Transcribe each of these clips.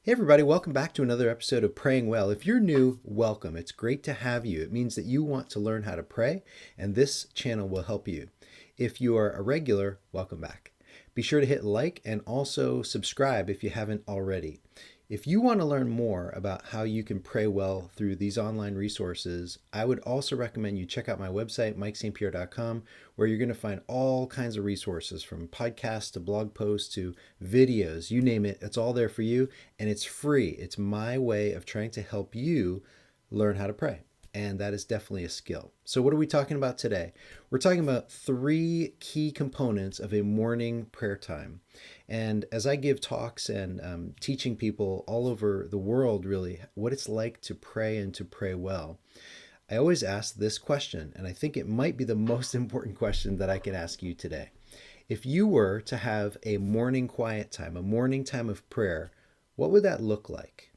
Hey, everybody, welcome back to another episode of Praying Well. If you're new, welcome. It's great to have you. It means that you want to learn how to pray, and this channel will help you. If you are a regular, welcome back. Be sure to hit like and also subscribe if you haven't already. If you want to learn more about how you can pray well through these online resources, I would also recommend you check out my website, mikestpierre.com, where you're going to find all kinds of resources from podcasts to blog posts to videos, you name it, it's all there for you, and it's free. It's my way of trying to help you learn how to pray. And that is definitely a skill. So, what are we talking about today? We're talking about three key components of a morning prayer time. And as I give talks and teaching people all over the world, really, what it's like to pray and to pray well, I always ask this question, and I think it might be the most important question that I can ask you today. If you were to have a morning quiet time, a morning time of prayer, what would that look like?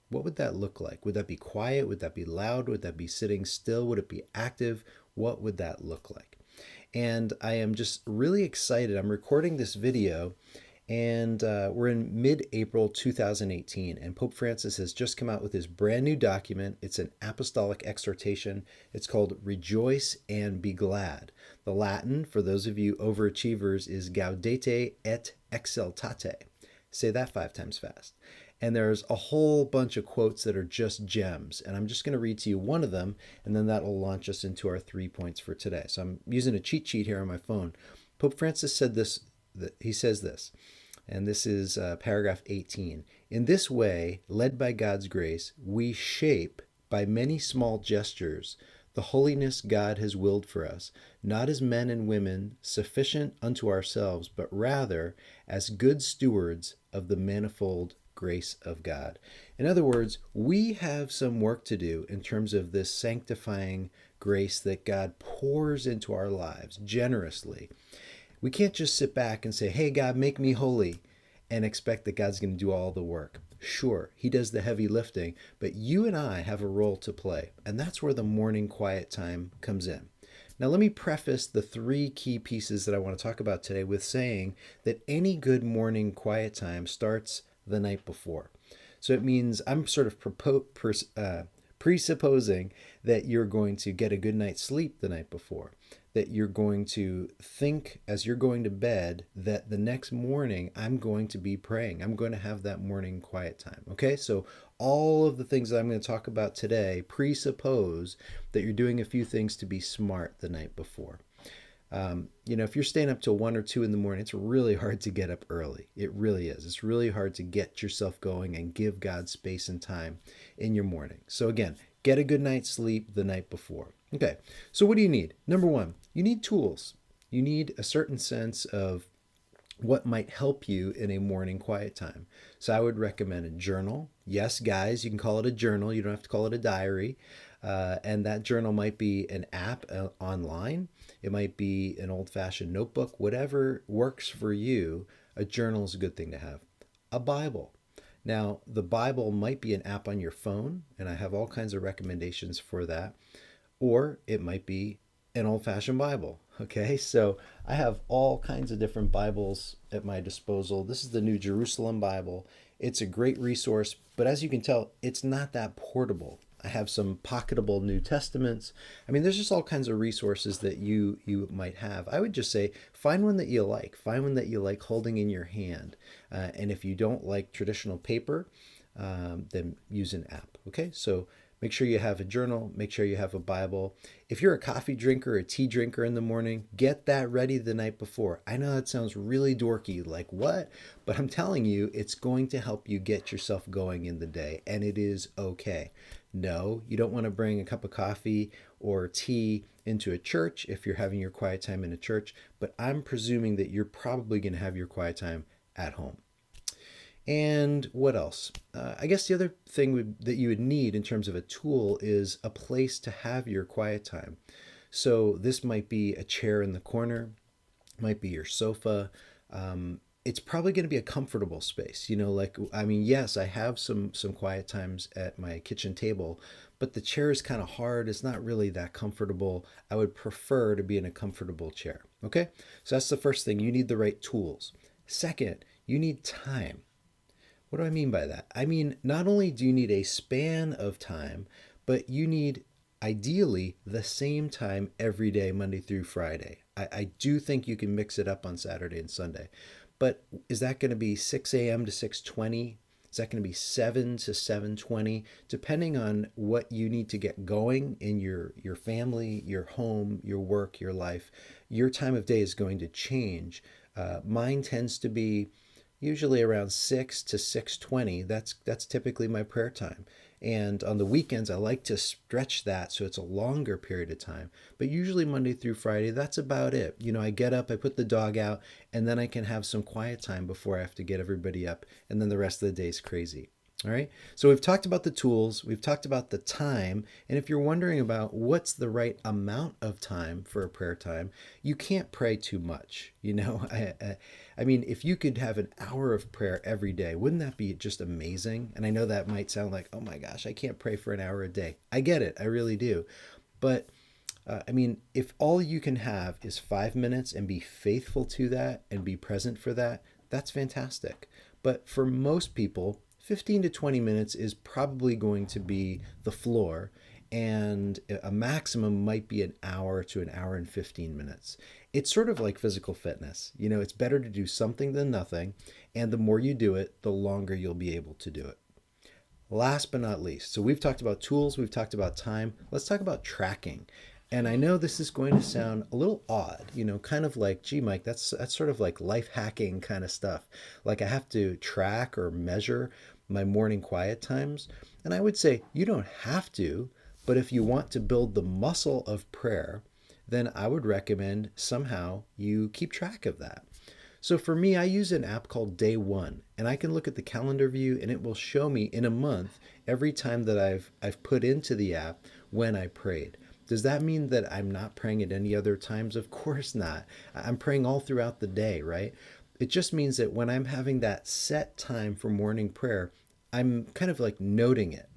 What would that look like? Would that be quiet? Would that be loud? Would that be sitting still? Would it be active? What would that look like? And I am just really excited. I'm recording this video and we're in mid April 2018, and Pope Francis has just come out with his brand new document. It's an apostolic exhortation. It's called Rejoice and Be Glad. The Latin, for those of you overachievers, is Gaudete et Exsultate. Say that 5 times fast. And there's a whole bunch of quotes that are just gems. And I'm just going to read to you one of them, and then that will launch us into our 3 points for today. So I'm using a cheat sheet here on my phone. Pope Francis said this, he says this, and this is paragraph 18. In this way, led by God's grace, we shape by many small gestures the holiness God has willed for us, not as men and women sufficient unto ourselves, but rather as good stewards of the manifold grace of God. In other words, we have some work to do in terms of this sanctifying grace that God pours into our lives generously. We can't just sit back and say, hey, God, make me holy, and expect that God's going to do all the work. Sure, He does the heavy lifting, but you and I have a role to play, and that's where the morning quiet time comes in. Now, let me preface the three key pieces that I want to talk about today with saying that any good morning quiet time starts the night before. So it means I'm sort of presupposing that you're going to get a good night's sleep the night before, that you're going to think as you're going to bed that the next morning I'm going to be praying. I'm going to have that morning quiet time. Okay, so all of the things that I'm going to talk about today presuppose that you're doing a few things to be smart the night before. If you're staying up till 1 or 2 in the morning, it's really hard to get up early. It really is. It's really hard to get yourself going and give God space and time in your morning. So again, get a good night's sleep the night before. Okay, so what do you need? Number one, you need tools. You need a certain sense of what might help you in a morning quiet time. So I would recommend a journal. Yes, guys, you can call it a journal. You don't have to call it a diary. And that journal might be an app online. It might be an old-fashioned notebook. Whatever works for you, a journal is a good thing to have. A Bible. Now, the Bible might be an app on your phone, and I have all kinds of recommendations for that. Or it might be an old-fashioned Bible. Okay, so I have all kinds of different Bibles at my disposal. This is the New Jerusalem Bible. It's a great resource, but as you can tell, it's not that portable. I have some pocketable New Testaments. I mean, there's just all kinds of resources that you might have. I would just say find one that you like. Find one that you like holding in your hand. And if you don't like traditional paper, then use an app. Okay, so make sure you have a journal. Make sure you have a Bible. If you're a coffee drinker, a tea drinker in the morning, get that ready the night before. I know that sounds really dorky, like what? But I'm telling you, it's going to help you get yourself going in the day, and it is okay. No, you don't want to bring a cup of coffee or tea into a church if you're having your quiet time in a church, but I'm presuming that you're probably going to have your quiet time at home. And what else? I guess the other thing that you would need in terms of a tool is a place to have your quiet time. So this might be a chair in the corner, might be your sofa. It's probably going to be a comfortable space. Yes, I have some quiet times at my kitchen table, but the chair is kind of hard. It's not really that comfortable. I would prefer to be in a comfortable chair. Okay, so that's the first thing. You need the right tools. Second, you need time. What do I mean by that? I mean, not only do you need a span of time, but you need ideally the same time every day, Monday through Friday. I do think you can mix it up on Saturday and Sunday. But is that going to be 6 a.m. to 6:20? Is that going to be 7 to 7:20? Depending on what you need to get going in your family, your home, your work, your life, your time of day is going to change. Mine tends to be usually around 6 to 6:20. That's typically my prayer time. And on the weekends I like to stretch that so it's a longer period of time. But usually Monday through Friday, that's about it. I get up, I put the dog out, and then I can have some quiet time before I have to get everybody up, and then the rest of the day is crazy. All right. So we've talked about the tools, we've talked about the time, and if you're wondering about what's the right amount of time for a prayer time, you can't pray too much. I mean, if you could have an hour of prayer every day, wouldn't that be just amazing? And I know that might sound like, oh my gosh, I can't pray for an hour a day. I get it, I really do. But I mean, if all you can have is 5 minutes and be faithful to that and be present for that, that's fantastic. But for most people, 15 to 20 minutes is probably going to be the floor, and a maximum might be an hour to an hour and 15 minutes. It's sort of like physical fitness. It's better to do something than nothing, and the more you do it, the longer you'll be able to do it. Last but not least, so we've talked about tools, we've talked about time. Let's talk about tracking. And I know this is going to sound a little odd, kind of like, gee, Mike, that's sort of like life hacking kind of stuff. Like I have to track or measure my morning quiet times. And I would say you don't have to, but if you want to build the muscle of prayer, then I would recommend somehow you keep track of that. So for me, I use an app called Day One, and I can look at the calendar view and it will show me in a month every time that I've put into the app when I prayed. Does that mean that I'm not praying at any other times? Of course not. I'm praying all throughout the day, right? It just means that when I'm having that set time for morning prayer, I'm kind of like noting it.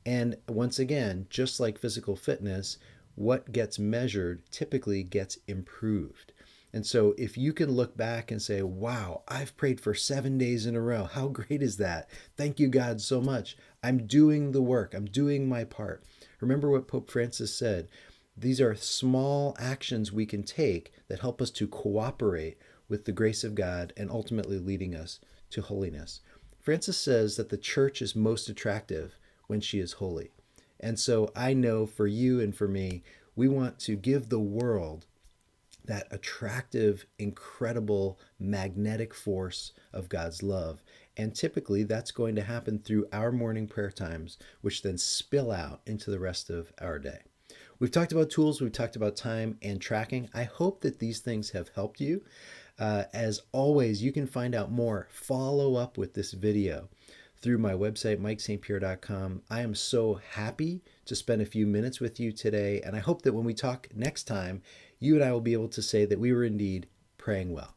And once again, just like physical fitness, what gets measured typically gets improved. And so if you can look back and say, wow, I've prayed for 7 days in a row. How great is that? Thank you, God, so much. I'm doing the work. I'm doing my part. Remember what Pope Francis said. These are small actions we can take that help us to cooperate with the grace of God and ultimately leading us to holiness. Francis says that the church is most attractive when she is holy. And so I know for you and for me, we want to give the world that attractive, incredible, magnetic force of God's love. And typically that's going to happen through our morning prayer times, which then spill out into the rest of our day. We've talked about tools, we've talked about time and tracking. I hope that these things have helped you. As always, you can find out more, follow up with this video through my website, MikeSt. Pierre.com. I am so happy to spend a few minutes with you today, and I hope that when we talk next time, you and I will be able to say that we were indeed praying well.